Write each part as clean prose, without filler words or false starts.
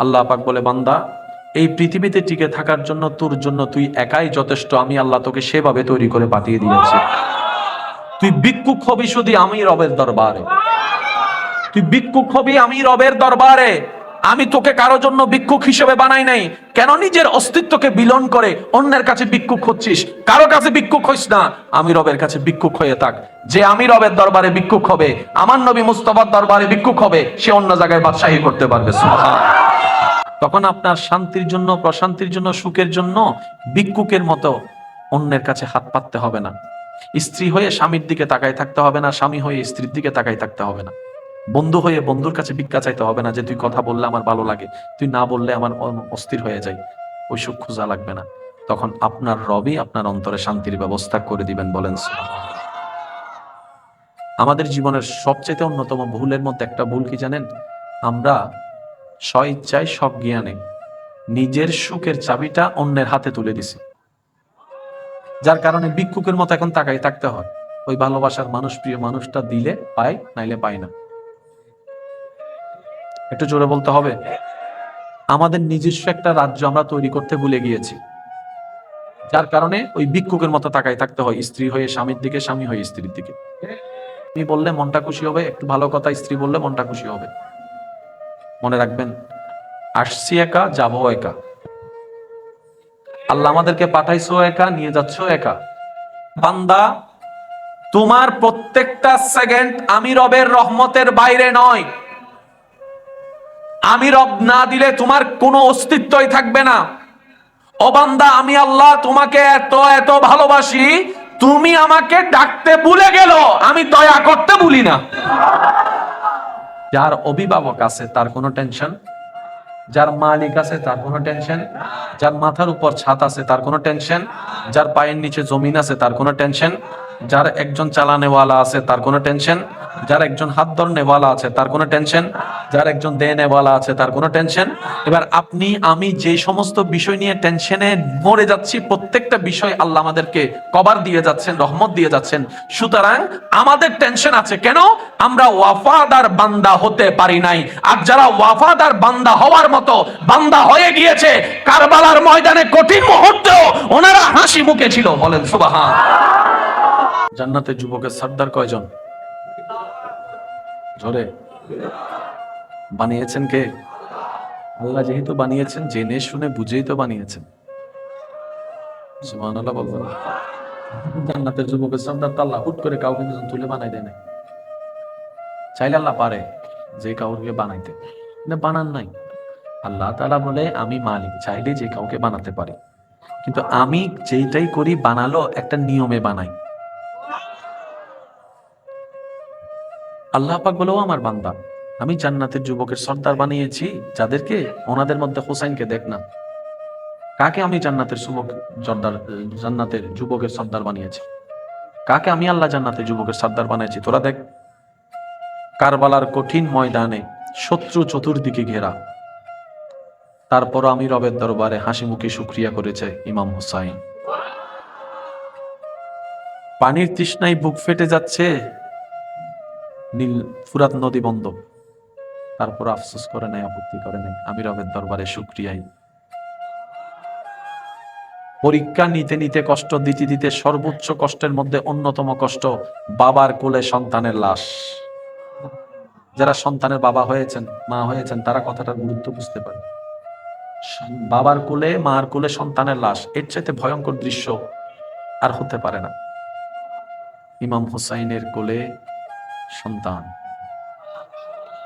আল্লাহ পাক বলে, বান্দা এই পৃথিবীতে টিকে থাকার জন্য তোর জন্য তুই একাই যথেষ্ট। আমি আল্লাহ তোকে সেভাবে তৈরি করে পাঠিয়ে দিয়েছি। তুই ভিক্ষুক হবি শুধু আমি রবের দরবারে, তুই ভিক্ষুক হবি আমি রবের দরবারে। আমি তোকে কারো জন্য ভিক্ষুক হিসেবে বানাই নাই। কেন নিজের অস্তিত্বকে বিলন করে অন্যের কাছে ভিক্ষুক হচ্ছিস? কারো কাছে ভিক্ষুক হইস না, আমি রবের কাছে ভিক্ষুক হয়ে থাক। যে আমি রবের দরবারে ভিক্ষুক হবে, আমার নবী মুস্তাফার দরবারে ভিক্ষুক হবে, সে অন্য জায়গায় বাদশাহী করতে পারবে। সুবহানাল্লাহ। তখন আপনার শান্তির জন্য, প্রশান্তির জন্য, সুখের জন্য ভিক্ষুকের মতো অন্যের কাছে হাত পাততে হবে না। স্ত্রী হয়ে স্বামীর দিকে তাকাই থাকতে হবে না, স্বামী হয়ে স্ত্রীর দিকে তাকাই থাকতে হবে না। বন্ধু হয়ে বন্ধুর কাছে ভিক্ষা চাইতে হবে না, যে তুই কথা বললে আমার ভালো লাগে, তুই না বললে আমার অস্থির হয়ে যায়। ওই সুখ খোঁজা লাগবে না। তখন আপনার রবই আপনার অন্তরে শান্তির ব্যবস্থা করে দিবেন। বলেন সুবহানাল্লাহ। আমাদের জীবনের সবচেয়ে অন্যতম ভুলের মধ্যে একটা ভুল কি জানেন? আমরা স্ব ইচ্ছায় সব জ্ঞানে নিজের সুখের চাবিটা অন্যের হাতে তুলে দিছি, যার কারণে ভিক্ষুকের মতো এখন তাকাই থাকতে হয়। ওই ভালোবাসার মানুষ, প্রিয় মানুষটা দিলে পায়, নাইলে পায় না। একটু জোরে বলতে হবে। আমাদের নিজস্ব একটা রাজ্য আমরা তৈরি করতে ভুলে গিয়েছি, যার কারণে ওই ভিক্ষুকের মতো তাকাই থাকতে হয়। স্ত্রী হয়ে স্বামীর দিকে, স্বামী হয়ে স্ত্রীর দিকে। তুমি বললে মনটা খুশি হবে, একটু ভালো কথা স্ত্রী বললে মনটা খুশি হবে। মনে রাখবেন, আসছি একা, যাবো একা। আল্লাহ আমাদেরকে পাঠাইছো একা, নিয়ে যাচ্ছ একা। বান্দা, তোমার প্রত্যেকটা সেকেন্ড আমি রবের রহমতের বাইরে নয়। আমি রব না দিলে তোমার কোনো অস্তিত্বই থাকবে না। ও বান্দা, আমি আল্লাহ তোমাকে এত এত ভালোবাসি, তুমি আমাকে ডাকতে ভুলে গেল, আমি দয়া করতে ভুলি না। যার অভিভাবক আছে তার কোনো টেনশন, যার মালিক আছে তার কোনো টেনশন, যার মাথার উপর ছাদ আছে তার কোনো টেনশন, যার পায়ের নিচে জমিন আছে তার কোনো টেনশন, যার একজন চালানেওয়ালা আছে তার কোনো টেনশন, যার একজন হাত ধরনেওয়ালা আছে তার কোনো টেনশন, যার একজন দেনেওয়ালা আছে তার কোনো টেনশন। এবার আপনি আমি যে সমস্ত বিষয় নিয়ে টেনশনে মরে যাচ্ছি, প্রত্যেকটা বিষয় আল্লাহ আমাদেরকে কভার দিয়ে যাচ্ছেন, রহমত দিয়ে যাচ্ছেন। সুতরাং আমাদের টেনশন আছে কেন? আমরা ওয়াফাদার বান্দা হতে পারি নাই। আর যারা ওয়াফাদার বান্দা হওয়ার মতো বান্দা হয়ে গিয়েছে, কারবালার ময়দানে কঠিন মুহূর্তেও ওনারা হাসি মুখে ছিল। বলেন সুবহান। জান্নাতের যুবকের সর্দার কয়জন? জোরে বানিয়েছেন কে? আল্লাহ যেহেতু বানিয়েছেন, জেনে শুনে বুঝেই তো বানিয়েছেন। সুবহানাল্লাহ বলবেন। জান্নাতের যুবকের সর্দার তো আল্লাহ হুট করে কাউকে কিছু তুলে বানাই দেয় না। চাইলে আল্লাহ পারে যে কাউকে বানাইতে, কিন্তু বানান নাই। আল্লাহ তাআলা বলে আমি মালিক, চাইলে যে কাউকে বানাতে পারি, কিন্তু আমি যেইটাই করি বানালো একটা নিয়মে বানাই। আল্লাহ পাক বলেও আমার বান্দা, আমি জান্নাতের যুবকের সর্দার বানিয়েছি যাদেরকে, ওনাদের মধ্যে হোসাইনকে দেখ না। কাকে আমি জান্নাতের জান্নাতের যুবকের সর্দার বানিয়েছি? কাকে আমি আল্লাহ জান্নাতের যুবকের সর্দার বানিয়েছি? তোরা দেখ। কারবালার কঠিন ময়দানে শত্রু চতুর্দিকে ঘেরা, তারপর আমি রবের দরবারে হাসি মুখে শুকরিয়া করেছে ইমাম হুসাইন। পানির তৃষ্ণায় বুক ফেটে যাচ্ছে, নীল ফুরাত নদী বন্ধ, তারপর আফসোস করে নাই, আপত্তি করে নাই, আমি রবের দরবারে শুকরিয়াই। পরীক্ষা নিতে নিতে, কষ্ট দিতে দিতে, সর্বোচ্চ কষ্টের মধ্যে অন্যতম কষ্ট বাবার কোলে সন্তানের লাশ। যারা সন্তানের বাবা হয়েছেন, মা হয়েছেন, তারা কথাটার গুরুত্ব বুঝতে পারে। বাবার কোলে, মার কোলে সন্তানের লাশ, এর চাইতে ভয়ঙ্কর দৃশ্য আর হতে পারে না। ইমাম হুসাইনের কোলে সন্তান,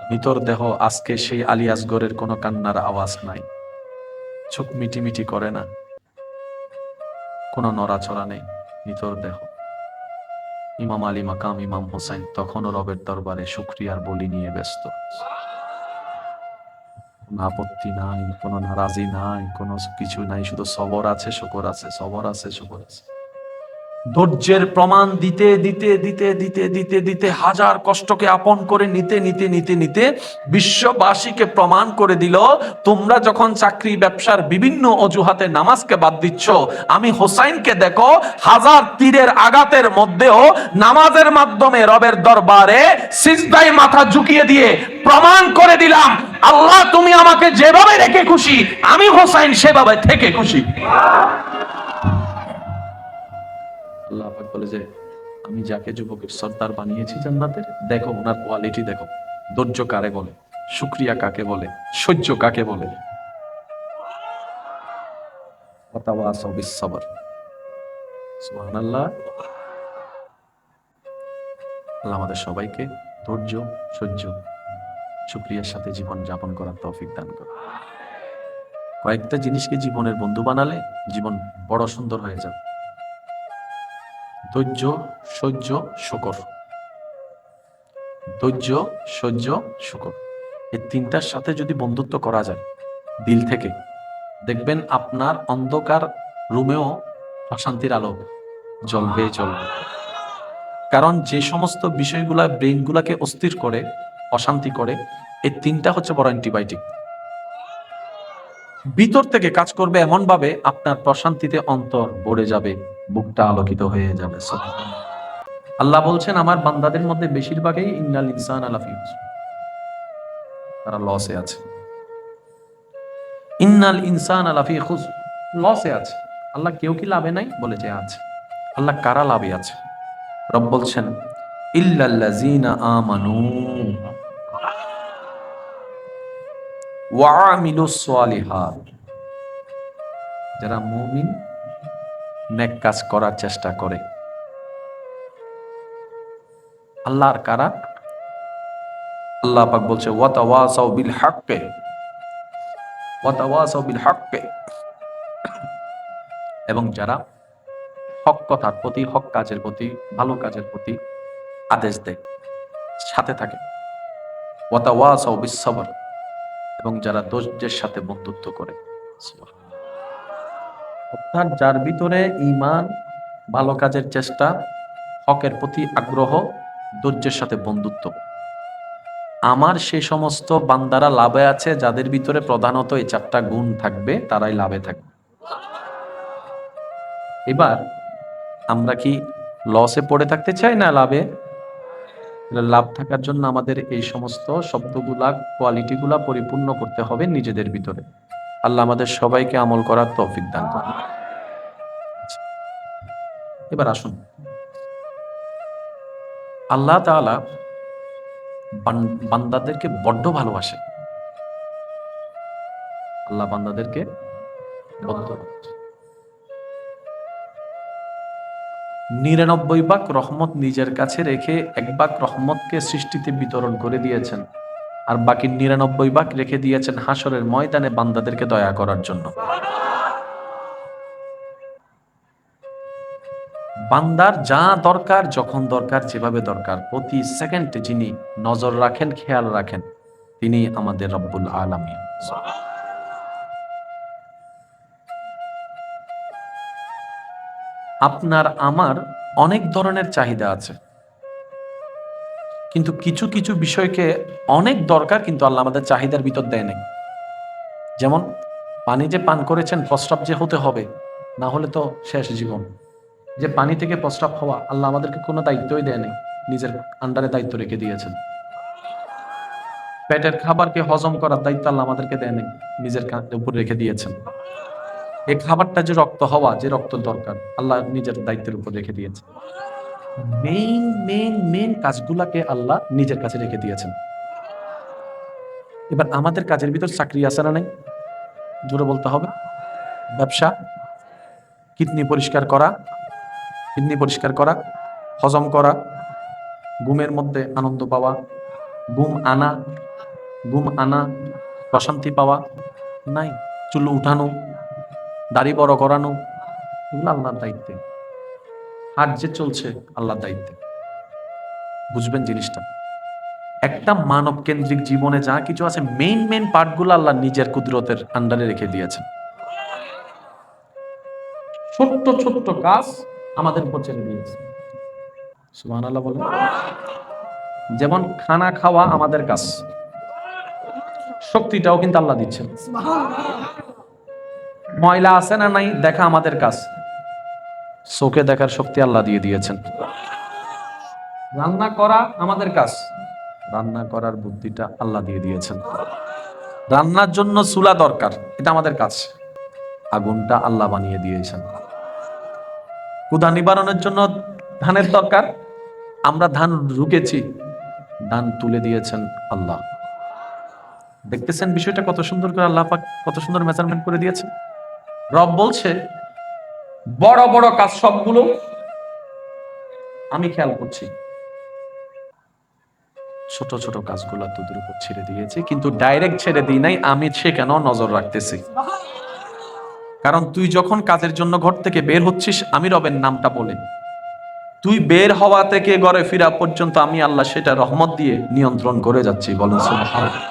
মৃতর দেহ। আজকে সেই আলী আসগরের কোনো কান্নার আওয়াজ নাই, চোখ মিটি মিটি করে না, কোনো নড়াচড়া নেই, মৃতর দেহ। ইমাম আলী মাকাম ইমাম হুসাইন তখনও রবের দরবারে শুকরিয়ার বলি নিয়ে ব্যস্ত। কোনো আপত্তি নাই, কোনো নারাজি নাই, কোনো কিছু নাই, শুধু সবর আছে, শুকর আছে, সবর আছে, শুকর আছে। ধৈর্যের প্রমাণ দিতে দিতে দিতে দিতে দিতে দিতে হাজার কষ্টকে আপন করে নিতে নিতে নিতে নিতে বিশ্ববাসীকে প্রমাণ করে দিল, তোমরা যখন চাকরি ব্যবসার বিভিন্ন অজুহাতে নামাজকে বাদ দিচ্ছ, আমি হোসাইনকে দেখো হাজার তীরের আঘাতের মধ্যেও নামাজের মাধ্যমে রবের দরবারে সিজদায় মাথা ঝুঁকিয়ে দিয়ে প্রমাণ করে দিলাম, আল্লাহ তুমি আমাকে যেভাবে রেখে খুশি, আমি হোসাইন সেভাবে থেকে খুশি। আল্লাহ পাক বলে যে আমি যাকে যুবকের সর্দার বানিয়েছি জান্নাতের, দেখো ওনার কোয়ালিটি দেখো, ধৈর্য কারে বলে, শুকরিয়া কাকে বলে, সহ্য কাকে বলে। ওয়াতাওয়াসাউ বিস-সাবর। সুবহানাল্লাহ। আল্লাহ আমাদের সবাইকে ধৈর্য, সহ্য, শুকরিয়ার সাথে জীবন যাপন করার তৌফিক দান করুন। কয়েকটা জিনিসকে জীবনের বন্ধু বানালে জীবন বড় সুন্দর হয়ে যাবে। ধৈর্য, সহ্য, শুকর। ধৈর্য, সহ্য, শুকর, এই তিনটার সাথে যদি বন্ধুত্ব করা যায় দিল থেকে, দেখবেন আপনার অন্ধকার রুমেও অশান্তির আলো জ্বলবে জ্বলবে। কারণ যে সমস্ত বিষয়গুলা ব্রেইনগুলাকে অস্থির করে, অশান্তি করে, এই তিনটা হচ্ছে বড় অ্যান্টিবায়োটিক। ভিতর থেকে কাজ করবে এমন ভাবে আপনার প্রশান্তিতে অন্তর ভরে যাবে, বুকটা আলোকিত হয়ে যাবে। আল্লাহ বলছেন আমার বান্দাদের মধ্যে বেশিরভাগই ইন্নাল ইনসানা লাফি খুসর, তারা লসে আছে। ইন্নাল ইনসানা লাফি খুসর, লসে আছে। আল্লাহ কেউ কি লাভে নাই? বলে যে আছে। আল্লাহ কারা লাভে আছে? রব বলছেন ইল্লাল্লাযীনা আমানু ওয়া আমিলুস সালিহাত, যারা মুমিন, নেক কাজ করার চেষ্টা করে। আল্লাহর কারা? আল্লাহ পাক বলছে ওয়াতাওয়াসাউ বিল হাক্কি, ওয়াতাওয়াসাউ বিল হাক্কি, এবং যারা হক কথার প্রতি, হক কাজের প্রতি, ভালো কাজের প্রতি আদেশ দেয়, সাথে থাকে। ওয়াতাওয়াসাউ বিস সাবর, এবং যারা ধৈর্যের সাথে বন্ধুত্ব করে। অর্থাৎ যার ভিতরে ঈমান, ভালো কাজের চেষ্টা, হকের প্রতি আগ্রহ, ধৈর্যের সাথে বন্ধুত্ব, আমার সে সমস্ত বান্দারা লাভে আছে যাদের ভিতরে প্রধানত এই চারটা গুণ থাকবে, তারাই লাভে থাকবে। এবার আমরা কি লসে পড়ে থাকতে চাই না লাভে? লাভ থাকার জন্য আমাদের এই সমস্ত শব্দগুলা, কোয়ালিটিগুলা পরিপূর্ণ করতে হবে নিজেদের ভিতরে। আল্লাহ আমাদের সবাইকে আমল করার তৌফিক দান করুন। এবার আসুন, আল্লাহ তাআলা বান্দাদেরকে বড্ড ভালোবাসে। আল্লাহ বান্দাদেরকে বড্ড ভালোবাসে। 99 ভাগ রহমত নিজের কাছে রেখে 1 ভাগ রহমতকে সৃষ্টিতে বিতরণ করে দিয়েছেন, আর বাকি 99 ভাগ রেখে দিয়েছেন হাসরের ময়দানে বান্দাদেরকে দয়া করার জন্য। বান্দার যা দরকার, যখন দরকার, যেভাবে দরকার, প্রতি সেকেন্ডে যিনি নজর রাখেন, খেয়াল রাখেন, তিনি আমাদের রব্বুল আলামিন। আপনার আমার অনেক ধরনের চাহিদা আছে, কিন্তু কিছু কিছু বিষয়কে অনেক দরকার, কিন্তু আল্লাহ আমাদের চাহিদার ভিতর দেয় নাই। যেমন পানি যে পান করেছেন, প্রস্রাব যে হতে হবে, না হলে তো শেষ জীবন। যে পানি থেকে প্রস্রাব হওয়া, আল্লাহ আমাদেরকে কোনো দায়িত্বই দেয় নাই, নিজের আন্ডারে দায়িত্ব রেখে দিয়েছেন। পেটের খাবারকে হজম করার দায়িত্ব আল্লাহ আমাদেরকে দেয় নাই, নিজের উপর রেখে দিয়েছেন। এই খাবারটা যে রক্ত হওয়া, যে রক্ত দরকার, আল্লাহ নিজের দায়িত্বের উপর রেখে দিয়েছেন। মেইন মেইন মেইন কাজগুলাকে আল্লাহ নিজের কাছে রেখে দিয়েছেন। এবার আমাদের কাজের ভিতর চাকরি আছে না নাই? জোরে বলতে হবে। ব্যবসা, কিডনি পরিষ্কার করা, হজম করা, ঘুমের মধ্যে আনন্দ পাওয়া, ঘুম আনা, প্রশান্তি পাওয়া নাই। চুল উঠানো, দাড়ি বড় করানো, এগুলো আল্লাহর দায়িত্বে। হাট যে চলছে আল্লাহর দায়িত্বে। বুঝবেন জিনিসটা। একটা মানব কেন্দ্রিক জীবনে যা কিছু আছে, মেইন মেইন পার্টগুলো আল্লাহ নিজের কুদরতের আন্ডারে রেখে দিয়েছেন। ছোট্ট ছোট্ট কাজ আমাদের উপর ছেড়ে দিয়েছে। সুবহানাল্লাহ বলেন। যেমন খানা খাওয়া আমাদের কাজ, শক্তিটাও কিন্তু আল্লাহ দিচ্ছেন। ময়লা আছে না নাই দেখা আমাদের কাজ, চোখে দেখার শক্তি আল্লাহ দিয়ে দিয়েছেন। রান্না করা আমাদের কাজ, রান্না করার বুদ্ধিটা আল্লাহ দিয়ে দিয়েছেন। রান্নার জন্য চুলা দরকার, এটা আমাদের কাজ, আগুনটা আল্লাহ বানিয়ে দিয়েছেন। ক্ষুধা নিবারণের জন্য ধানের দরকার, আমরা ধান রুকেছি, ধান তুলে দিয়েছেন আল্লাহ। দেখতেছেন বিষয়টা কত সুন্দর করে আল্লাহ পাক কত সুন্দর মেজারমেন্ট করে দিয়েছেন। রব বলছে বড় বড় কাজ সবগুলো আমি খেয়াল করছি, ছোট ছোট কাজগুলো তোদের উপর ছেড়ে দিয়েছি, কিন্তু ডাইরেক্ট ছেড়ে দিই নাই, আমি সেখানেও নজর রাখতেছি। কারণ তুই যখন কাজের জন্য ঘর থেকে বের হচ্ছিস আমি রবের নামটা বলে, তুই বের হওয়া থেকে ঘরে ফিরা পর্যন্ত আমি আল্লাহ সেটা রহমত দিয়ে নিয়ন্ত্রণ করে যাচ্ছি। বলেন সুবহানাল্লাহ।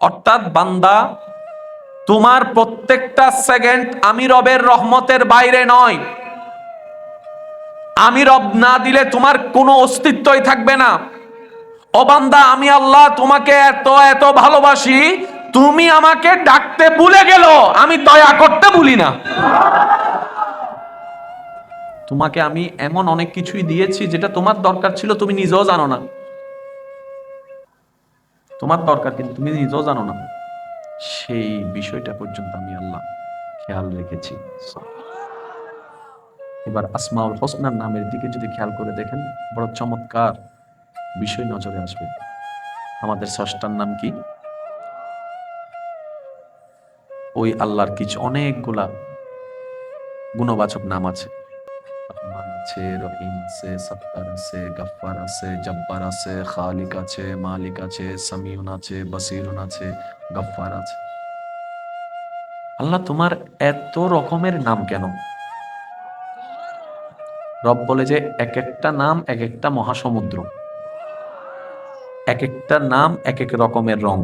অর্থাৎ বান্দা, তোমার প্রত্যেকটা সেকেন্ড আমি রবের রহমতের বাইরে নয়। আমি রব না দিলে তোমার কোনো অস্তিত্বই থাকবে না। ও বান্দা, আমি আল্লাহ তোমাকে এত এত ভালোবাসি, তুমি আমাকে ডাকতে ভুলে গেল, আমি দয়া করতে ভুলি না। তোমাকে আমি এমন অনেক কিছুই দিয়েছি যেটা তোমার দরকার ছিল, তুমি নিজেও জানো না। তোমার দরকার কিন্তু তুমি নিজেও জানো না, সেই বিষয়টা পর্যন্ত আমি আল্লাহ খেয়াল রেখেছি। এবার আসমাউল হোসনার নামের দিকে যদি খেয়াল করে দেখেন, বড় চমৎকার বিষয় নজরে আসবে। আমাদের স্রষ্টার নাম কি? ওই আল্লাহর কিছু অনেকগুলা গুণবাচক নাম আছে। রহমান আছে, রহিম আছে, সত্তার আছে, গাফফার আছে, জব্বার আছে, খালিক আছে, মালিক আছে, সামিউন আছে, বসিরুন আছে, গফফার আছে। আল্লাহ তোমার এত রকমের নাম কেন? রব বলে যে এক একটা নাম এক একটা মহাসমুদ্র, এক একটা নাম এক এক রকমের রং,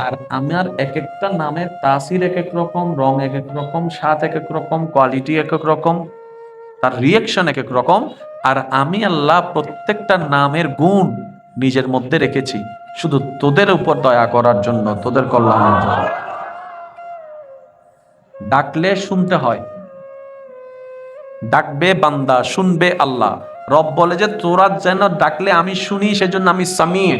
আর আমার এক একটা নামের তাসির এক এক রকম, রং এক এক রকম, স্বাদ এক এক রকম, কোয়ালিটি এক এক রকম, তার রিয়েকশন এক এক রকম। আর আমি আল্লাহ প্রত্যেকটা নামের গুণ নিজের মধ্যে রেখেছি শুধু তোদের উপর দয়া করার জন্য, তোদের কল্যাণের জন্য। ডাকলে শুনতে হয়, ডাকবে বান্দা, শুনবে আল্লাহ। রব বলে যে তোরা যেন ডাকলে আমি শুনি, সেজন্য আমি সামির।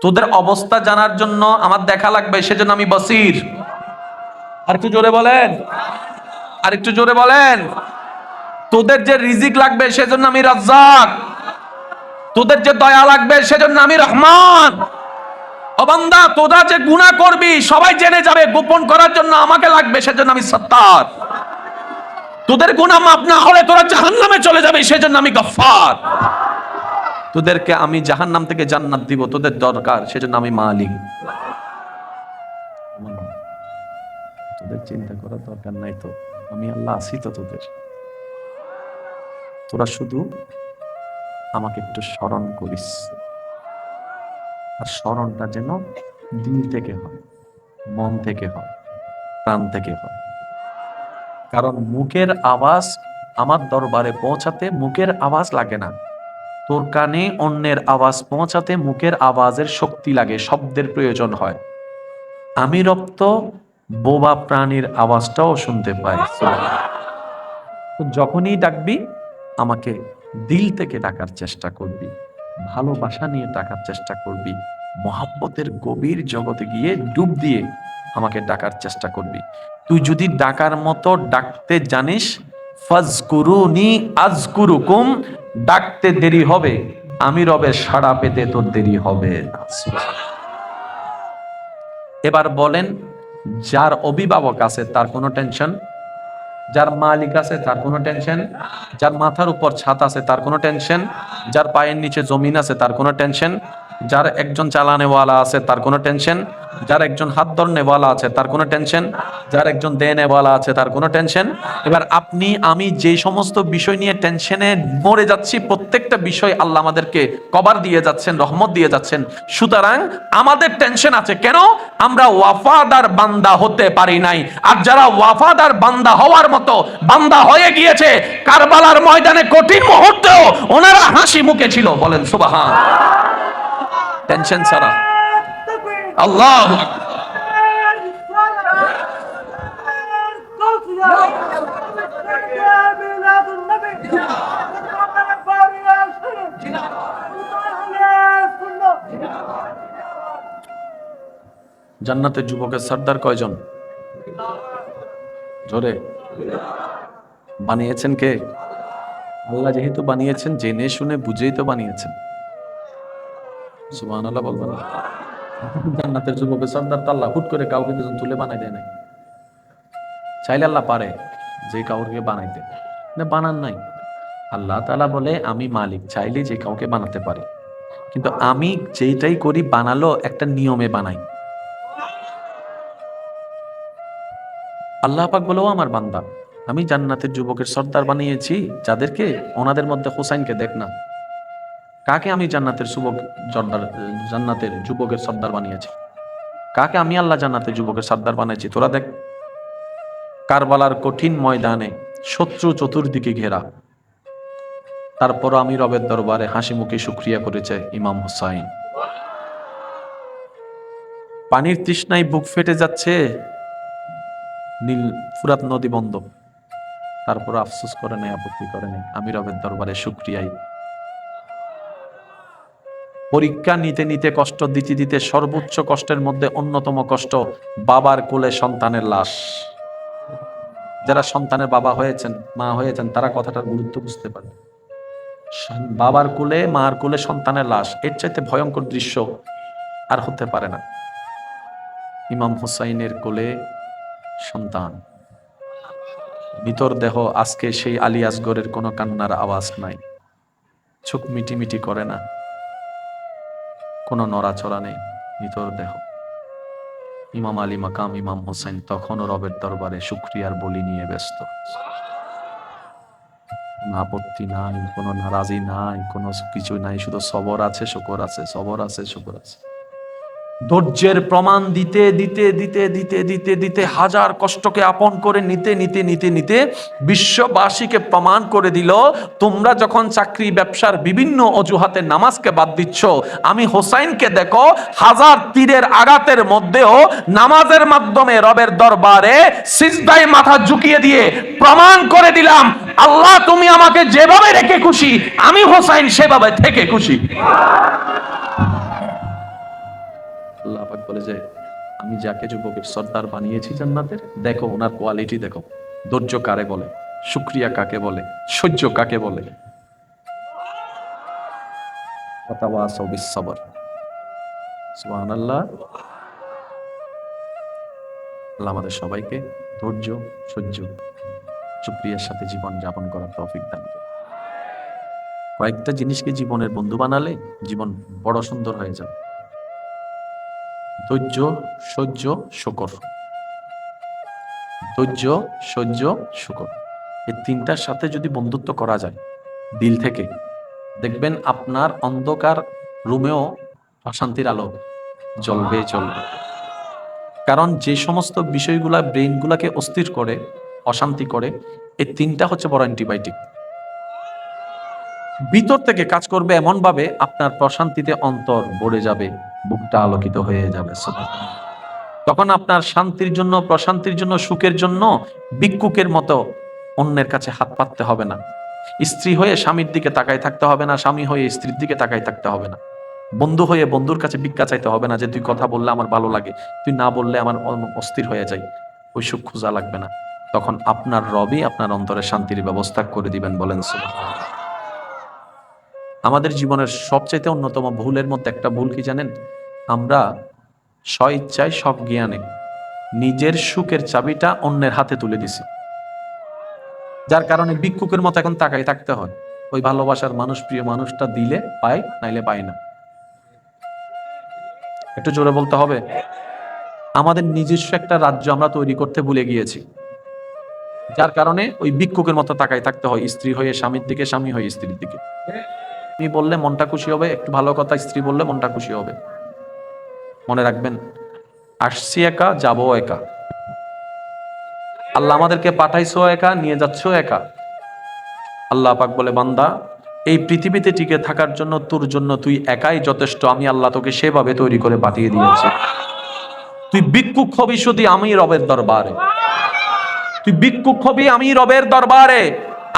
তোদের অবস্থা জানার জন্য আমার দেখা লাগবে, সেজন্য আমি বসির। আর একটু জোরে বলেন, আর একটু জোরে বলেন। তোদের যে রিজিক লাগবে সেজন্য আমি রাজ্জাক, তোদের যে দয়া লাগবে সেজন্য আমি রহমান। ও বান্দা, তোরা যে গুনাহ করবি সবাই জেনে যাবে, গোপন করার জন্য আমাকে লাগবে, সেজন্য আমি সত্তার। তোদের গুনাহ মাফ না হলে তোরা জাহান্নামে চলে যাবে, সেজন্য আমি গফফার। তোদেরকে আমি জাহান্নাম থেকে জান্নাত দিব, তোদের দরকার, সেজন্য আমি মালিক। তোদের চিন্তা করার দরকার নাই তো, আমি আল্লাহ আছি তো তোদের। তোরা শুধু আমাকে একটু স্মরণ করিস, আর স্মরণটা যেন দিল থেকে হয়, মন থেকে হয়, প্রাণ থেকে হয়। কারণ মুখের আওয়াজ আমার দরবারে পৌঁছাতে মুখের আওয়াজ লাগে না, তোর কানে অন্যের আওয়াজ পৌঁছাতে মুখের আওয়াজের শক্তি লাগে, শব্দের প্রয়োজন হয়। আমি রব তো বোবা প্রাণীর আওয়াজটাও শুনতে পাই। তো যখনই ডাকবি আমাকে দিল থেকে ডাকার চেষ্টা করবি, ভালোবাসা নিয়ে ডাকার চেষ্টা করবি, মহাব্বতের গভীর জগতে গিয়ে ডুব দিয়ে আমাকে ডাকার চেষ্টা করবি। তুই যদি ডাকার মতো ডাকতে জানিস, ফাজকুরুনি আজকুরুকুম, ডাকতে দেরি হবে, আমি রবের সাড়া পেতে তোর দেরি হবে না। এবার বলেন, যার অভিভাবক আছে তার কোনো টেনশন, যার মালিক আছে তার কোনো টেনশন, যার মাথার উপর ছাদ আছে তার কোনো টেনশন, যার পায়ের নিচে জমিন আছে তার কোনো টেনশন, যার একজন চালানেওয়ালা আছে তার কোনো টেনশন, যার একজন হাত ধরনেওয়ালা আছে তার কোনো টেনশন, যার একজন দেনেওয়ালা আছে তার কোনো টেনশন। এবার আপনি আমি যে সমস্ত বিষয় নিয়ে টেনশনে মরে যাচ্ছি, প্রত্যেকটা বিষয় আল্লাহ আমাদেরকে কভার দিয়ে যাচ্ছেন, রহমত দিয়ে যাচ্ছেন। সুতরাং আমাদের টেনশন আছে কেন? আমরা ওয়াফাদার বান্দা হতে পারি নাই। আর যারা ওয়াফাদার বান্দা হওয়ার মতো বান্দা হয়ে গিয়েছে, কারবালার ময়দানে কঠিন মুহূর্তেও ওনারা হাসি মুখে ছিল। বলেন সুবহান। টেনশন ছাড়া। আল্লাহ জান্নাতের যুবকের সর্দার কয়জন? জোরে বানিয়েছেন কে? আল্লাহ যেহেতু বানিয়েছেন, জেনে শুনে বুঝেই তো বানিয়েছেন। সুবহানাল্লাহ বলবেন। জান্নাতের যুবকের সর্দার তো আল্লাহ হুট করে কাউকে দুজন তুলে বানাই দেয় নাই। চাইলে আল্লাহ পারে যে কাউকে বানাইতে, না বানান নাই। আল্লাহ তাআলা বলে আমি মালিক, চাইলে যে কাউকে বানাতে পারি, কিন্তু আমি যেটাই করি বানালো একটা নিয়মে বানাই। আল্লাহ পাক বলেও আমার বান্দা, আমি জান্নাতের যুবকের সর্দার বানিয়েছি যাদেরকে, ওনাদের মধ্যে হুসাইনকে দেখ না। কাকে আমি জান্নাতের যুবকের সর্দার বানিয়েছি? কাকে আমি আল্লাহ জান্নাতের যুবকের সর্দার বানিয়েছি? তোরা দেখ। কারবালার কঠিন ময়দানে শত্রু চতুর্দিকে ঘেরা, তারপর আমি রবের দরবারে হাসি মুখে শুকরিয়া করেছে ইমাম হুসাইন। পানির তৃষ্ণায় বুক ফেটে যাচ্ছে, নীল ফুরাত নদী বন্ধ, তারপর আফসোস করে নেই, আপত্তি করে নেই, আমি রবের দরবারে শুকরিয়াই। পরীক্ষা নিতে নিতে, কষ্ট দিতে দিতে, সর্বোচ্চ কষ্টের মধ্যে অন্যতম কষ্ট বাবার কোলে সন্তানের লাশ। যারা সন্তানের বাবা হয়েছেন, মা হয়েছেন, তারা কথাটার গুরুত্ব বুঝতে পারে। বাবার কোলে, মার কোলে সন্তানের লাশ, এর চাইতে ভয়ঙ্কর দৃশ্য আর হতে পারে না। ইমাম হুসাইনের কোলে সন্তান, ভিতর দেহ। আজকে সেই আলী আসগরের কোনো কান্নার আওয়াজ নাই, চোখ মিটি মিটি করে না, কোনো নড়াচড়া নেই, ভিতর দেহ। ইমাম আলী মাকাম ইমাম হুসাইন তখনও রবের দরবারে শুকরিয়ার বলি নিয়ে ব্যস্ত। আপত্তি নাই, কোনো নারাজি নাই, কোনো কিছু নাই, শুধু সবর আছে, শুকর আছে, সবর আছে, শুকর আছে। ধৈর্যের প্রমাণ দিতে দিতে দিতে দিতে দিতে দিতে, হাজার কষ্টকে আপন করে নিতে নিতে নিতে নিতে বিশ্ববাসীকে প্রমাণ করে দিল, তোমরা যখন চাকরি ব্যবসার বিভিন্ন অজুহাতে নামাজকে বাদ দিচ্ছ, আমি হোসাইনকে দেখো হাজার তীরের আঘাতের মধ্যেও নামাজের মাধ্যমে রবের দরবারে সিজদায় মাথা ঝুঁকিয়ে দিয়ে প্রমাণ করে দিলাম, আল্লাহ তুমি আমাকে যেভাবে রেখে খুশি, আমি হোসাইন সেভাবে থেকে খুশি। আল্লাহ পাক বলে যে আমি যাকে যুবকের সর্দার বানিয়েছি জান্নাতের, দেখো ওনার কোয়ালিটি দেখো। ধৈর্য কারে বলে, শুকরিয়া কাকে বলে, সহ্য কাকে বলে। ওয়াতাওয়াসাউ বিস-সাবর। সুবহানাল্লাহ। আল্লাহ আমাদের সবাইকে ধৈর্য, সহ্য, শুকরিয়ার সাথে জীবন যাপন করার তৌফিক দান করুন। কয়েকটা জিনিসকে জীবনের বন্ধু বানালে জীবন বড় সুন্দর হয়ে যাবে। ধৈর্য, সহ্য, শুকর। ধৈর্য, সহ্য, শুকর, এই তিনটার সাথে যদি বন্ধুত্ব করা যায় দিল থেকে, দেখবেন আপনার অন্ধকার রুমেও অশান্তির আলো জ্বলবে জ্বলবে। কারণ যে সমস্ত বিষয়গুলা ব্রেইনগুলাকে অস্থির করে, অশান্তি করে, এই তিনটা হচ্ছে বড় অ্যান্টিবায়োটিক। ভিতর থেকে কাজ করবে এমন ভাবে আপনার প্রশান্তিতে অন্তর ভরে যাবে, বুকটা আলোকিত হয়ে যাবে। তখন আপনার শান্তির জন্য, প্রশান্তির জন্য, সুখের জন্য ভিক্ষুকের মতো অন্যের কাছে হাত পাততে হবে না। স্ত্রী হয়ে স্বামীর দিকে তাকায় থাকতে হবে না, স্বামী হয়ে স্ত্রীর দিকে তাকায় থাকতে হবে না। বন্ধু হয়ে বন্ধুর কাছে ভিক্ষা চাইতে হবে না, যে তুই কথা বললে আমার ভালো লাগে, তুই না বললে আমার অস্থির হয়ে যায়। ওই সুখ খোঁজা লাগবে না। তখন আপনার রবই আপনার অন্তরে শান্তির ব্যবস্থা করে দিবেন। বলেন সুবহানাল্লাহ। আমাদের জীবনের সবচাইতে অন্যতম ভুলের মধ্যে একটা ভুল কি জানেন? আমরা স্ব ইচ্ছায় সব জ্ঞানে নিজের সুখের চাবিটা অন্যের হাতে তুলে দিছি, যার কারণে ভিক্ষুকের মতো এখন তাকাই থাকতে হয়। ওই ভালোবাসার মানুষ, প্রিয় মানুষটা দিলে পায়, নাইলে পায় না। একটু জোরে বলতে হবে। আমাদের নিজস্ব একটা রাজ্য আমরা তৈরি করতে ভুলে গিয়েছি, যার কারণে ওই ভিক্ষুকের মতো তাকায় থাকতে হয়, স্ত্রী হয়ে স্বামীর দিকে, স্বামী হয়ে স্ত্রীর দিকে। তুমি বললে মনটা খুশি হবে, একটু ভালো কথা স্ত্রী বললে মনটা খুশি হবে। মনে রাখবেন, আসছি একা, যাবো একা। আল্লাহ আমাদেরকে পাঠাইছো একা, নিয়ে যাচ্ছ একা। আল্লাহ পাক বলে, বান্দা এই পৃথিবীতে টিকে থাকার জন্য তোর জন্য তুই একাই যথেষ্ট, আমি আল্লাহ তোকে সেভাবে তৈরি করে পাঠিয়ে দিয়েছি। তুই ভিক্ষুক হবি শুধু আমি রবের দরবারে, তুই ভিক্ষুক হবি আমি রবের দরবারে।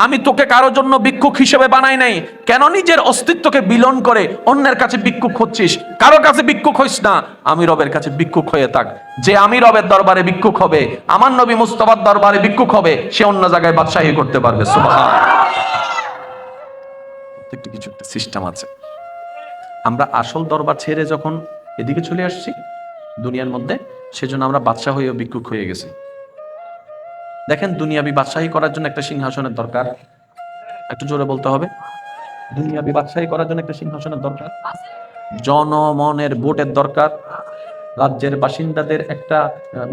আমি তোকে কারো জন্য ভিক্ষুক হিসেবে বানাই নাই। কেন নিজের অস্তিত্বকে বিলন করে অন্যের কাছে ভিক্ষুক হচ্ছিস? কারো কাছে ভিক্ষুক হইস না, আমি রবের কাছে ভিক্ষুক হয়ে থাক। যে আমি রবের দরবারে ভিক্ষুক হবে, আমার নবী মুস্তাফার দরবারে ভিক্ষুক হবে, সে অন্য জায়গায় বাদশাহী করতে পারবে। সুবহানাল্লাহ। প্রত্যেকটি কিছু একটা সিস্টেম আছে। আমরা আসল দরবার ছেড়ে যখন এদিকে চলে আসছি দুনিয়ার মধ্যে, সেজন্য আমরা বাদশাহ হয়ে ভিক্ষুক হয়ে গেছি। দেখেন, দুনিয়াবি বাদশাহী করার জন্য একটা সিংহাসনের দরকার। একটু জোরে বলতে হবে। দুনিয়াবি বাদশাহী করার জন্য একটা সিংহাসনের দরকার, জনমনের ভোটের দরকার, রাজ্যের বাসিন্দাদের একটা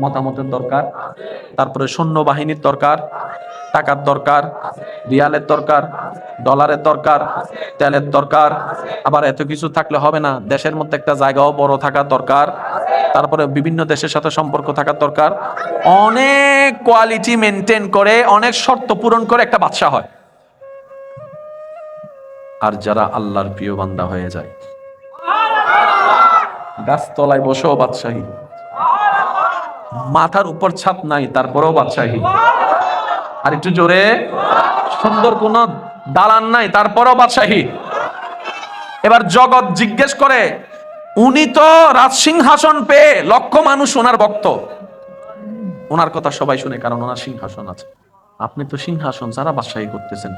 মতামতের দরকার, তারপরে সৈন্যবাহিনীর দরকার, টাকার দরকার, রিয়ালের দরকার, ডলারের দরকার, তেলের দরকার। আবার এত কিছু থাকলে হবে না, দেশের মধ্যে একটা জায়গাও বড় থাকার দরকার, তারপরে বিভিন্ন দেশের সাথে সম্পর্ক থাকার দরকার। অনেক কোয়ালিটি মেনটেন করে, অনেক শর্ত পূরণ করে একটা বাদশা হয়। আর যারা আল্লাহর প্রিয় বান্দা হয়ে যায়, গাছতলায় বসেও বাদশাহী, মাথার উপর ছাদ নাই তারপরেও বাদশাহী, আর একটু জোরে, সুন্দর কোন দালান নাই তারপরেও বাদশাহী। এবার জগৎ জিজ্ঞেস করে, উনি তো রাজসিংহাসন পেয়ে লক্ষ মানুষ ওনার ভক্ত, ওনার কথা সবাই শুনে, কারণ ওনার সিংহাসন আছে। আপনি তো সিংহাসন যারা বাদশাহী করতেছেন,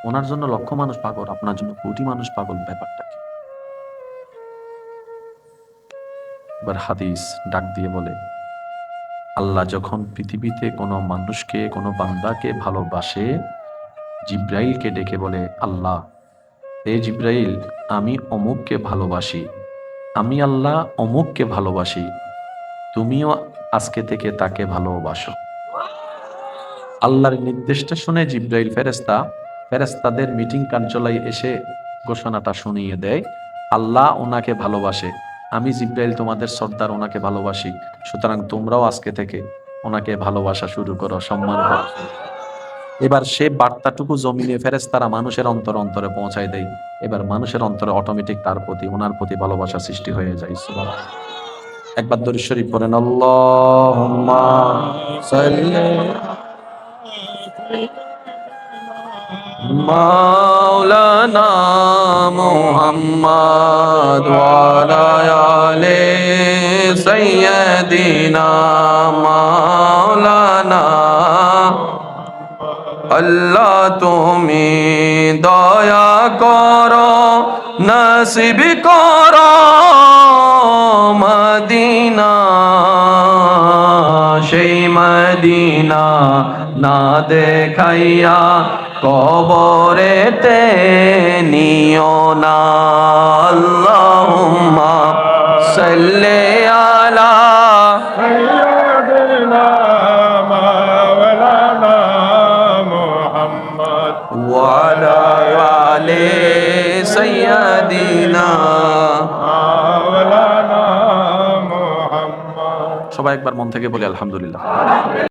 ওনার জন্য লক্ষ মানুষ পাগল, আপনার জন্য কোটি মানুষ পাগল, ব্যাপারটা কি? এবার হাদিস ডাক দিয়ে বলে, আল্লাহ যখন পৃথিবীতে কোনো মানুষকে, কোনো বান্দাকে ভালোবাসে, জিব্রাইলকে ডেকে বলে, আল্লাহ, এ জিব্রাইল, আমি অমুককে ভালোবাসি, আমি আল্লাহ অমুককে ভালোবাসি, তুমিও আজকে থেকে তাকে ভালোবাসো। আল্লাহর নির্দেশটা শুনে জিব্রাইল ফেরেশতাদের মিটিং কার্যালয়ে এসে ঘোষণাটা শুনিয়ে দেয়, আল্লাহ ওনাকে ভালোবাসে, আমি জিব্রাইল তোমাদের সর্দার ওনাকে ভালোবাসি, সুতরাং তোমরাও আজকে থেকে ওনাকে ভালোবাসা শুরু করো, সম্মান করো। এবার সে বার্তাটুকু জমিনে ফেরেশতারা মানুষের অন্তরে অন্তরে পৌঁছায় দেয়। এবার মানুষের অন্তরে অটোমেটিক তার প্রতি, ওনার প্রতি ভালোবাসা সৃষ্টি হয়ে যায়। সুবহানাল্লাহ। একবার দরুদ শরীফ পড়েন, আল্লাহুম্মা সাল্লি মাওলানা মুহাম্মদ ওয়া আলা আলি সাইয়্যিদিনা মাওলানা। আল্লাহ তুমি দয়া করো, নসিব করো মদিনা, সেই মদিনা না দেখাইয়া কবরেতে নিও না। আল্লাহুম্মা সাল্লি আলা সাইয়্যিদিনা মাওলানা মুহাম্মদ ওয়া আলা আলি সাইয়্যিদিনা মাওলানা মুহাম্মদ। সবাই একবার মন থেকে বলি আলহামদুলিল্লাহ।